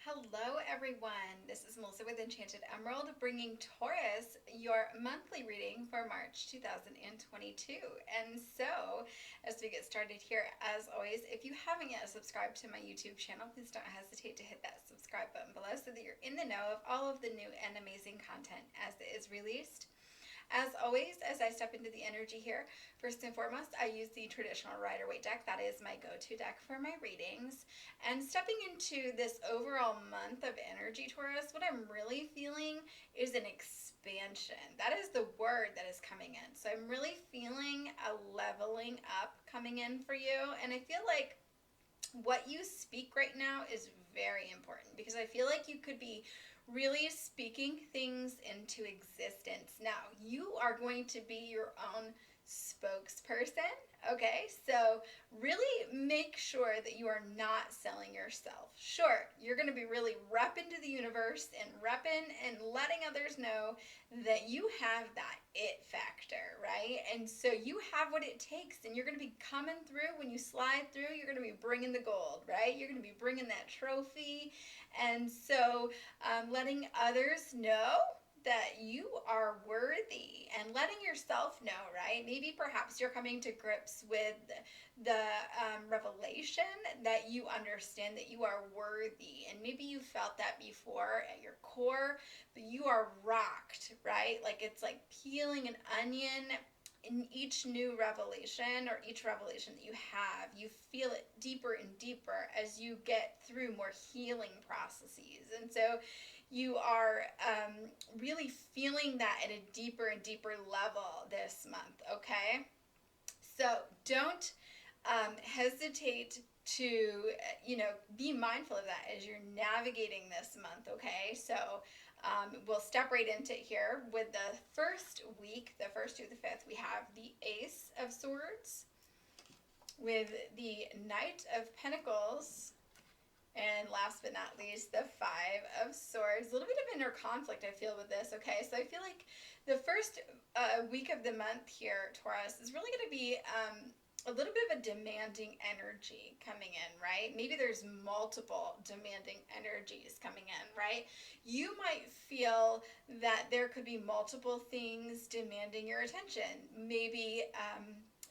Hello everyone, this is Melissa with Enchanted Emerald bringing Taurus your monthly reading for March 2022. And so, as we get started here, as always, if you haven't yet subscribed to my YouTube channel, please don't hesitate to hit that subscribe button below so that you're in the know of all of the new and amazing content as it is released. As always, as I step into the energy here, first and foremost, I use the traditional Rider-Waite deck. That is my go-to deck for my readings. And stepping into this overall month of energy, Taurus, what I'm really feeling is an expansion. That is the word that is coming in. So I'm really feeling a leveling up coming in for you. And I feel like what you speak right now is very important because I feel like you could be really speaking things into existence. Now, you are going to be your own spokesperson, okay? So, really make sure that you are not selling yourself. Sure, you're going to be really repping to the universe and repping and letting others know that you have that it factor, right? And so you have what it takes, and you're going to be coming through. When you slide through, you're going to be bringing the gold, right? You're going to be bringing that trophy. And so letting others know that you are worthy and letting yourself know, right? Maybe perhaps you're coming to grips with the revelation that you understand that you are worthy. And maybe you felt that before at your core, but you are rocked, right? Like it's like peeling an onion. In each new revelation or each revelation that you feel it deeper and deeper as you get through more healing processes. And so you are really feeling that at a deeper and deeper level this month, okay? So don't hesitate to, be mindful of that as you're navigating this month, okay? So we'll step right into it here with the first week, the 1st through the 5th. We have the Ace of Swords with the Knight of Pentacles, and last but not least, the 5 of Swords. A little bit of inner conflict I feel with this, okay? So I feel like the first week of the month here, Taurus, is really going to be a little bit of a demanding energy coming in, right? Maybe there's multiple demanding energies coming in, right? You might feel that there could be multiple things demanding your attention. Maybe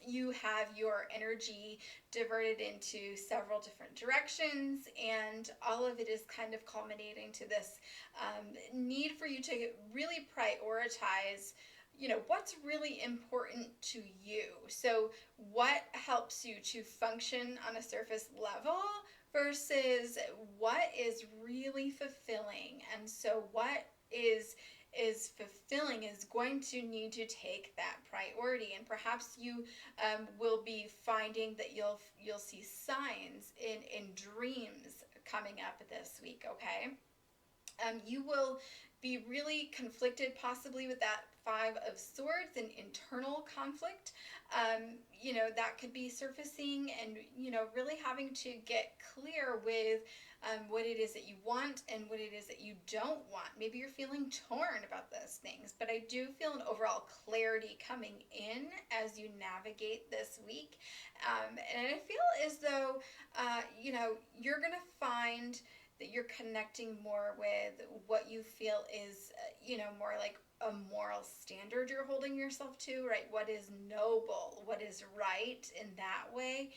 you have your energy diverted into several different directions, and all of it is kind of culminating to this need for you to really prioritize what's really important to you. So what helps you to function on a surface level versus what is really fulfilling. And so what is fulfilling is going to need to take that priority, and perhaps you will be finding that you'll see signs in dreams coming up this week, okay? You will be really conflicted possibly with that 5 of Swords and internal conflict. That could be surfacing, and really having to get clear with what it is that you want and what it is that you don't want. Maybe you're feeling torn about those things, but I do feel an overall clarity coming in as you navigate this week. And I feel as though you're going to find that you're connecting more with what you feel is, more like a moral standard you're holding yourself to, right? What is noble, what is right in that way.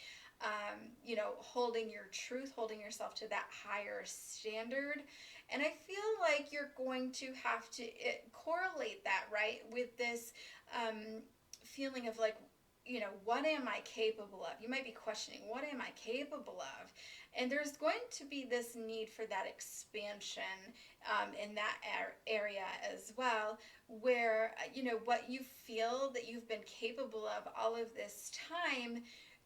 Holding your truth, holding yourself to that higher standard. And I feel like you're going to have to correlate that, right, with this feeling of like, what am I capable of? You might be questioning, what am I capable of? And there's going to be this need for that expansion in that area as well, where, what you feel that you've been capable of all of this time,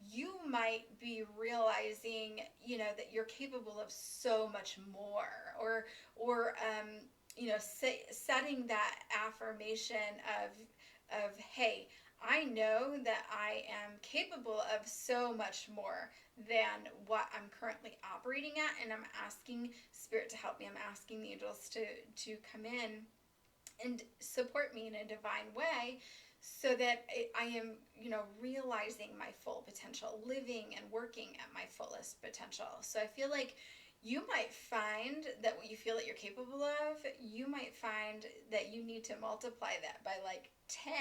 you might be realizing, that you're capable of so much more, or setting that affirmation of, hey, I know that I am capable of so much more than what I'm currently operating at, and I'm asking Spirit to help me. I'm asking the angels to come in and support me in a divine way, so that I am, realizing my full potential, living and working at my fullest potential. So I feel like you might find that what you feel that you're capable of, you might find that you need to multiply that by like 10,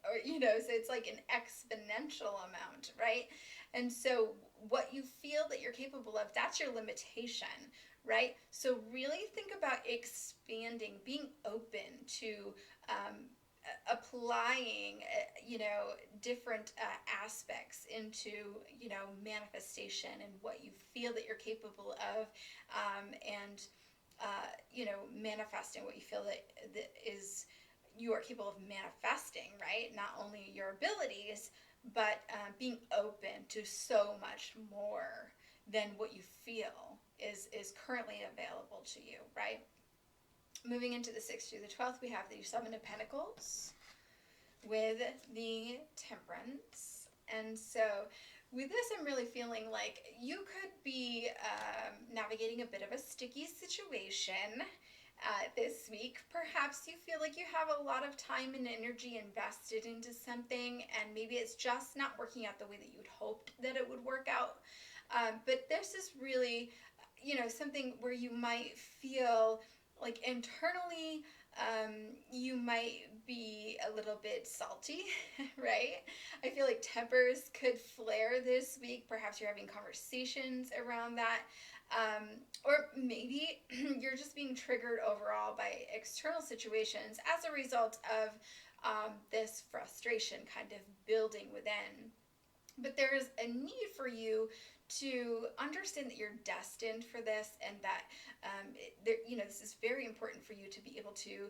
or, so it's like an exponential amount, right? And so what you feel that you're capable of, that's your limitation, right? So really think about expanding, being open to applying, different aspects into, manifestation and what you feel that you're capable of, and, manifesting what you feel that is you are capable of manifesting, right? Not only your abilities, but being open to so much more than what you feel is currently available to you, right? Moving into the 6th through the 12th, we have the 7 of Pentacles with the Temperance. And so with this, I'm really feeling like you could be navigating a bit of a sticky situation this week. Perhaps you feel like you have a lot of time and energy invested into something, and maybe it's just not working out the way that you'd hoped that it would work out. But this is really, something where you might feel like internally, you might be a little bit salty, right? I feel like tempers could flare this week. Perhaps you're having conversations around that. Or maybe you're just being triggered overall by external situations as a result of this frustration kind of building within. But there is a need for you to understand that you're destined for this, and that this is very important for you to be able to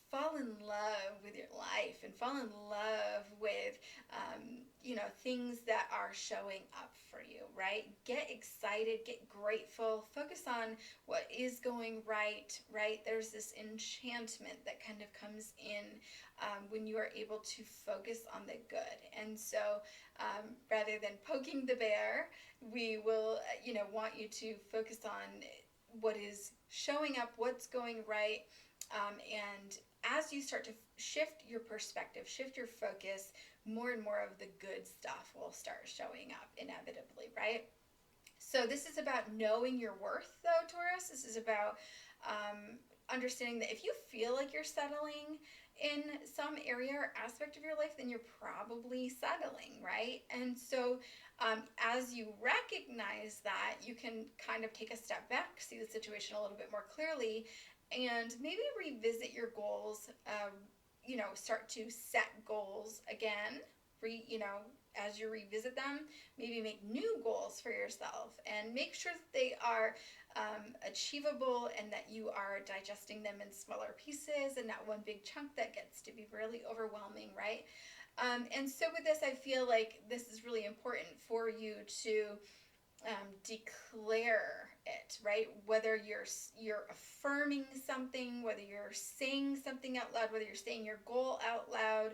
fall in love with your life and fall in love with things that are showing up for you, right? Get excited, get grateful, focus on what is going right. There's this enchantment that kind of comes in when you are able to focus on the good. And so rather than poking the bear, we will want you to focus on what is showing up, what's going right, and as you start to shift your perspective, shift your focus, more and more of the good stuff will start showing up inevitably, right? So this is about knowing your worth, though, Taurus. This is about understanding that if you feel like you're settling in some area or aspect of your life, then you're probably settling, right? And so as you recognize that, you can kind of take a step back, see the situation a little bit more clearly, and maybe revisit your goals, start to set goals again, as you revisit them, maybe make new goals for yourself and make sure that they are achievable and that you are digesting them in smaller pieces and not one big chunk that gets to be really overwhelming, right? And so with this, I feel like this is really important for you to declare it, right? Whether you're affirming something, whether you're saying something out loud, whether you're saying your goal out loud,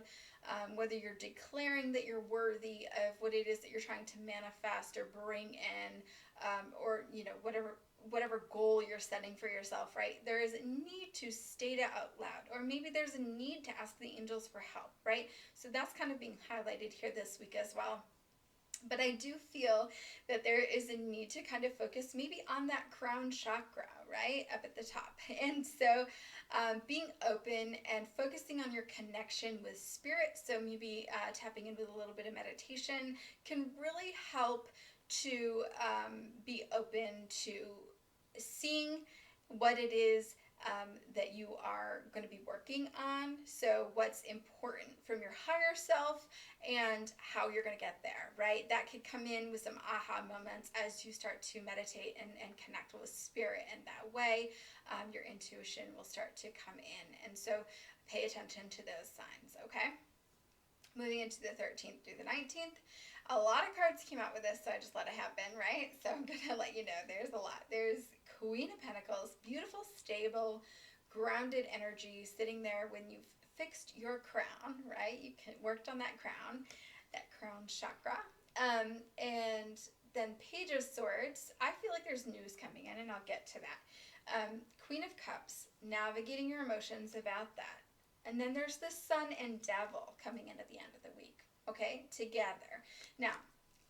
whether you're declaring that you're worthy of what it is that you're trying to manifest or bring in, or whatever goal you're setting for yourself, right? There is a need to state it out loud, or maybe there's a need to ask the angels for help, right? So that's kind of being highlighted here this week as well. But I do feel that there is a need to kind of focus maybe on that crown chakra, right, up at the top. And so being open and focusing on your connection with spirit, so maybe tapping in with a little bit of meditation, can really help to be open to seeing what it is that you are going to be working on. So what's important from your higher self and how you're going to get there, right? That could come in with some aha moments as you start to meditate and connect with spirit in that way. Your intuition will start to come in. And so pay attention to those signs, okay? Moving into the 13th through the 19th. A lot of cards came out with this, so I just let it happen, right? So I'm going to let you know there's a lot. There's Queen of Pentacles, beautiful, stable, grounded energy sitting there when you've fixed your crown, right? You worked on that crown chakra. And then Page of Swords. I feel like there's news coming in, and I'll get to that. Queen of Cups, navigating your emotions about that. And then there's the Sun and Devil coming in at the end of the week, okay, together. Now,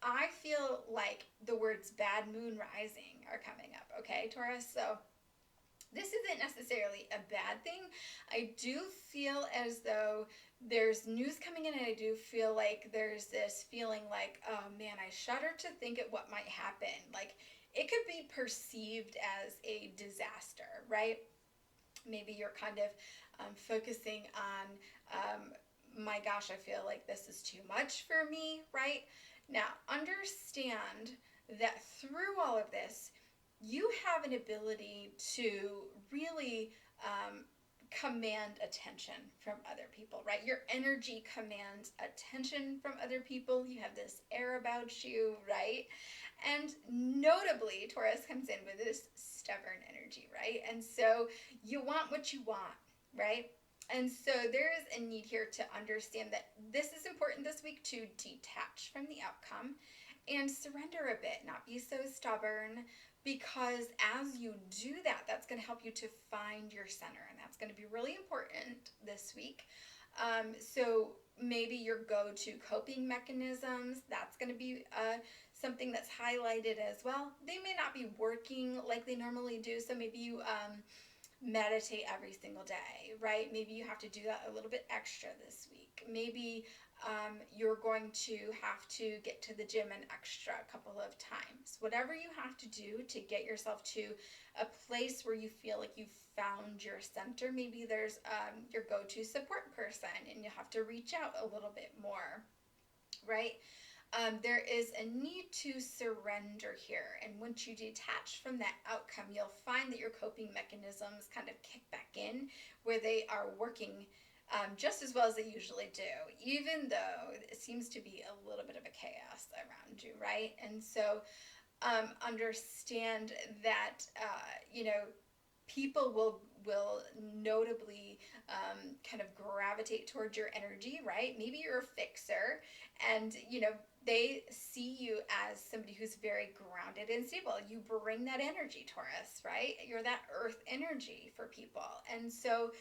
I feel like the words bad moon rising are coming up, okay, Taurus? So this isn't necessarily a bad thing. I do feel as though there's news coming in, and I do feel like there's this feeling like, oh man, I shudder to think at what might happen. Like, it could be perceived as a disaster, right? Maybe you're kind of focusing on, my gosh, I feel like this is too much for me, right? Now, understand that through all of this, you have an ability to really command attention from other people, right? Your energy commands attention from other people. You have this air about you, right? And notably, Taurus comes in with this stubborn energy, right? And so you want what you want, right? And so there is a need here to understand that this is important this week to detach from the outcome and surrender a bit, not be so stubborn, because as you do that, that's going to help you to find your center, and that's going to be really important this week. So maybe your go-to coping mechanisms, that's going to be something that's highlighted as well. They may not be working like they normally do, so maybe you meditate every single day, right? Maybe you have to do that a little bit extra this week. Maybe you're going to have to get to the gym an extra couple of times. Whatever you have to do to get yourself to a place where you feel like you've found your center. Maybe there's your go-to support person and you have to reach out a little bit more, right? There is a need to surrender here. And once you detach from that outcome, you'll find that your coping mechanisms kind of kick back in where they are working just as well as they usually do, even though it seems to be a little bit of a chaos around you, right? And so understand that, people will notably kind of gravitate towards your energy, right? Maybe you're a fixer and, they see you as somebody who's very grounded and stable. You bring that energy, Taurus, right? You're that earth energy for people. And so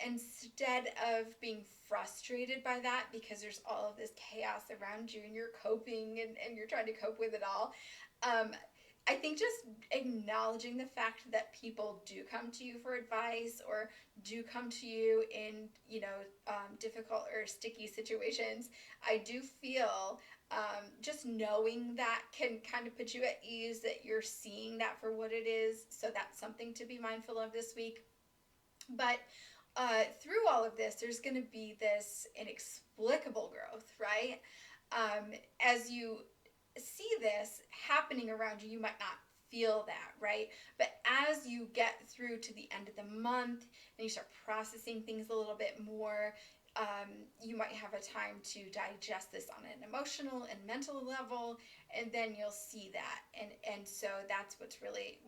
instead of being frustrated by that because there's all of this chaos around you and you're coping and you're trying to cope with it all, I think just acknowledging the fact that people do come to you for advice or do come to you in, difficult or sticky situations, I do feel just knowing that can kind of put you at ease that you're seeing that for what it is. So that's something to be mindful of this week. But through all of this, there's going to be this inexplicable growth, right? As you see this happening around you, you might not feel that, right? But as you get through to the end of the month and you start processing things a little bit more, you might have a time to digest this on an emotional and mental level, and then you'll see that, and so that's what's really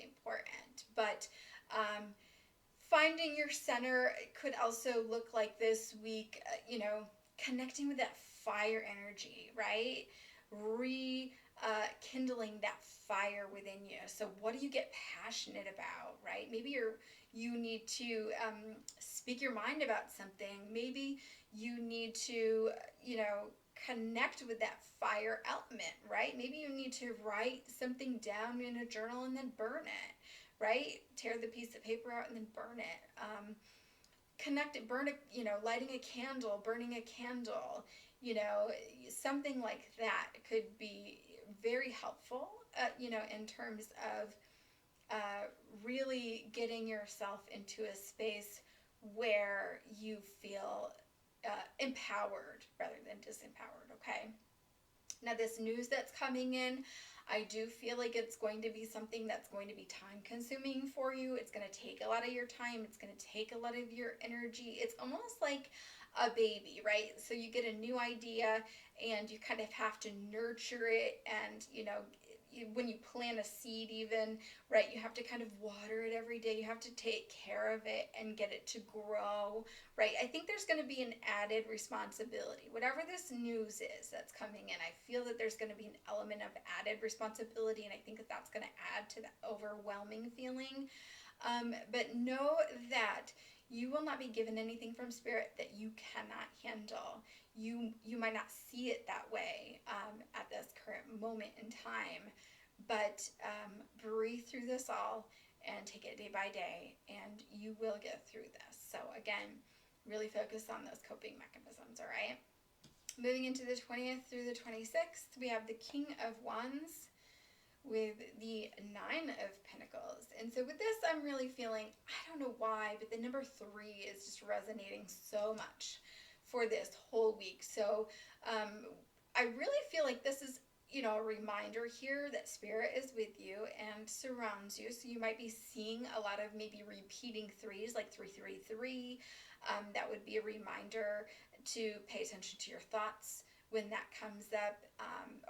important. But finding your center could also look like this week, connecting with that fire energy, right? Kindling that fire within you. So what do you get passionate about, right? Maybe you need to speak your mind about something. Maybe you need to, connect with that fire element, right? Maybe you need to write something down in a journal and then burn it, right? Tear the piece of paper out and then burn it. Connect it, burn it, lighting a candle, burning a candle, something like that could be very helpful, in terms of really getting yourself into a space where you feel empowered rather than disempowered, okay? Now, this news that's coming in, I do feel like it's going to be something that's going to be time consuming for you. It's going to take a lot of your time. It's going to take a lot of your energy. It's almost like a baby, right? So you get a new idea and you kind of have to nurture it, and when you plant a seed even, right, you have to kind of water it every day. You have to take care of it and get it to grow, right? I think there's going to be an added responsibility. Whatever this news is that's coming in, I feel that there's going to be an element of added responsibility, and I think that that's going to add to the overwhelming feeling. But know that You will not be given anything from Spirit that you cannot handle. You might not see it that way at this current moment in time, but breathe through this all and take it day by day, and you will get through this. So again, really focus on those coping mechanisms, all right? Moving into the 20th through the 26th, we have the King of Wands with the Nine of Pentacles. And so with this, I'm really feeling, I don't know why, but the number 3 is just resonating so much for this whole week. So I really feel like this is, you know, a reminder here that Spirit is with you and surrounds you. So you might be seeing a lot of maybe repeating 3s, like 333. That would be a reminder to pay attention to your thoughts when that comes up,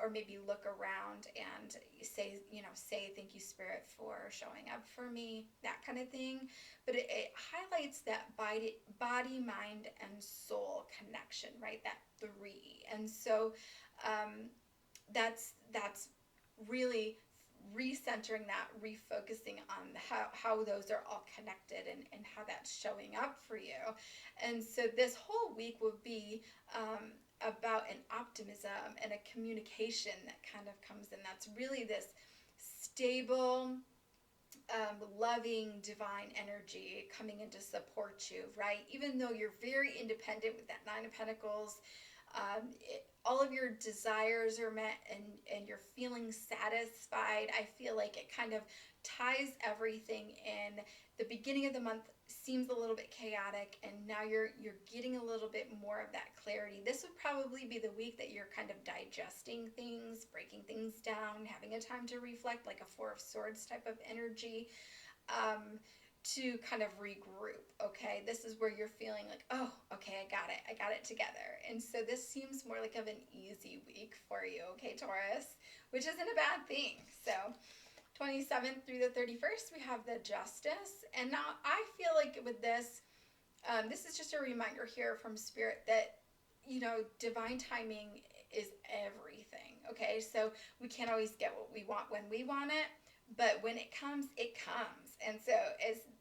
or maybe look around and say, you know, say thank you, Spirit, for showing up for me, that kind of thing. But it highlights that body, mind, and soul connection, right? That 3. And so that's really recentering that, refocusing on how those are all connected and how that's showing up for you. And so this whole week will be about an optimism and a communication that kind of comes in. That's really this stable, loving, divine energy coming in to support you, right? Even though you're very independent with that Nine of Pentacles, all of your desires are met and you're feeling satisfied. I feel like it kind of ties everything in. The beginning of the month seems a little bit chaotic, and now you're getting a little bit more of that clarity. This would probably be the week that you're kind of digesting things, breaking things down, having a time to reflect, like a Four of Swords type of energy. To kind of regroup, okay? This is where you're feeling like, oh, okay, I got it together. And so this seems more like of an easy week for you, okay, Taurus, which isn't a bad thing. So 27th through the 31st, we have the Justice. And now I feel like with this, this is just a reminder here from Spirit that, you know, divine timing is everything, okay? So we can't always get what we want when we want it, but when it comes, it comes. And so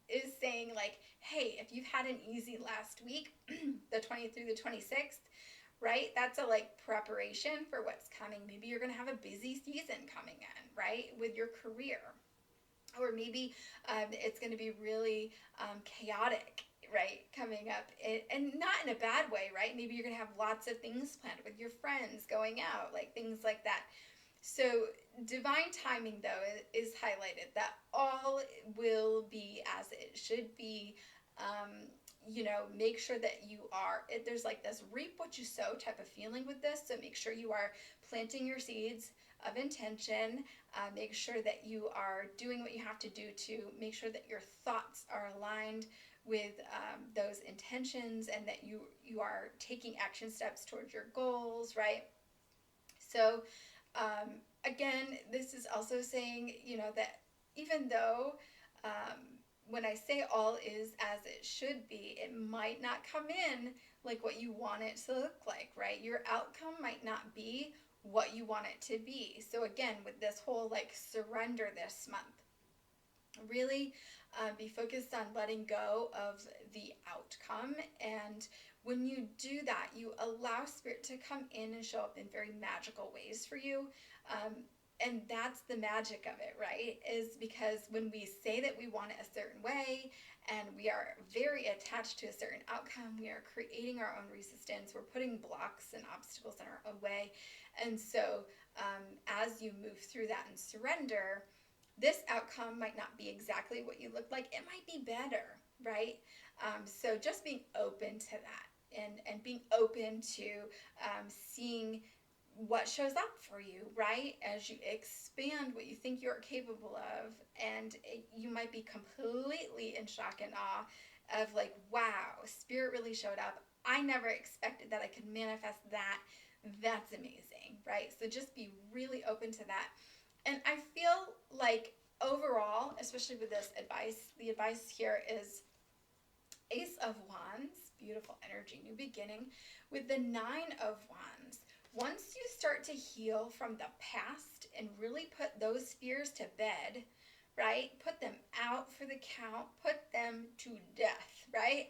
is saying like, hey, if you've had an easy last week, the 20th through the 26th, right? That's a like preparation for what's coming. Maybe you're going to have a busy season coming in, right? With your career. Or maybe it's going to be really chaotic, right? Coming up. And not in a bad way, right? Maybe you're going to have lots of things planned with your friends, going out, like things like that. So divine timing, though, is highlighted, that all will be as it should be. You know, make sure that you are, there's like this reap what you sow type of feeling with this. So make sure you are planting your seeds of intention. Make sure that you are doing what you have to do to make sure that your thoughts are aligned with those intentions, and that you are taking action steps towards your goals, right? So again, this is also saying, you know, that even though when I say all is as it should be, it might not come in like what you want it to look like, right? Your outcome might not be what you want it to be. So again, with this whole like surrender this month, really be focused on letting go of the outcome. And when you do that, you allow Spirit to come in and show up in very magical ways for you. And that's the magic of it, right? Is because when we say that we want it a certain way and we are very attached to a certain outcome, we are creating our own resistance. We're putting blocks and obstacles in our own way. And so as you move through that and surrender, this outcome might not be exactly what you look like. It might be better, right? So just being open to that and being open to seeing what shows up for you, right? As you expand what you think you're capable of, and you might be completely in shock and awe of like, wow, Spirit really showed up. I never expected that I could manifest that. That's amazing, right? So just be really open to that. And I feel like overall, especially with this advice, the advice here is Ace of Wands, beautiful energy, new beginning, with the 9 of Wands. Once you start to heal from the past and really put those fears to bed, right? Put them out for the count, put them to death, right?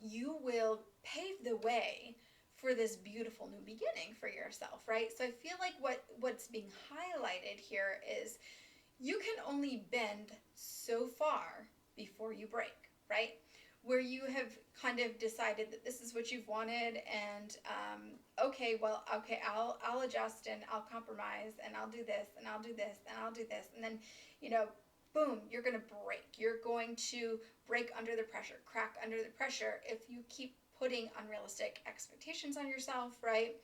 You will pave the way for this beautiful new beginning for yourself, right? So I feel like what's being highlighted here is you can only bend so far before you break, right? Where you have kind of decided that this is what you've wanted, and okay, well, okay, I'll adjust and I'll compromise and I'll do this and I'll do this and I'll do this, and then, you know, boom, you're going to break. You're going to break under the pressure, crack under the pressure if you keep putting unrealistic expectations on yourself, right?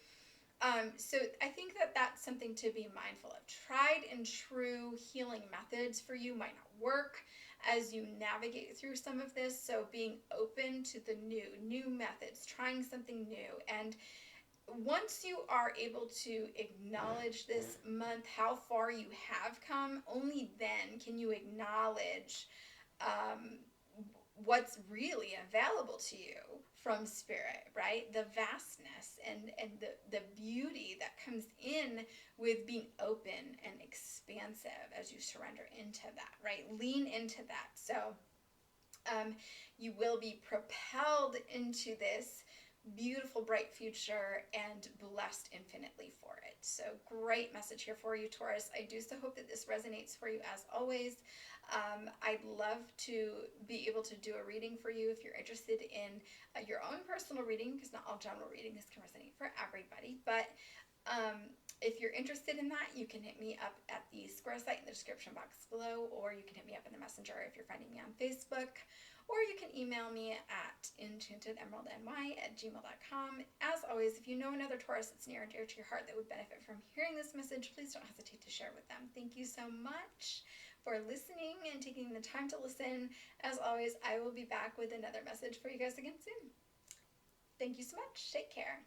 So I think that that's something to be mindful of. Tried and true healing methods for you might not work as you navigate through some of this. So being open to the new methods, trying something new. And once you are able to acknowledge this month how far you have come, only then can you acknowledge um, what's really available to you from spirit, right? The vastness and the beauty that comes in with being open and expansive as you surrender into that, right? Lean into that. So you will be propelled into this beautiful, bright future and blessed infinitely for it. So great message here for you, Taurus. I do so hope that this resonates for you as always. I'd love to be able to do a reading for you if you're interested in your own personal reading, because not all general readings can resonate for everybody. But if you're interested in that, you can hit me up at the square site in the description box below, or you can hit me up in the messenger if you're finding me on Facebook, or you can email me at enchantedemeraldny@gmail.com. As always, if you know another Taurus that's near and dear to your heart that would benefit from hearing this message, please don't hesitate to share with them. Thank you so much for listening and taking the time to listen. As always, I will be back with another message for you guys again soon. Thank you so much. Take care.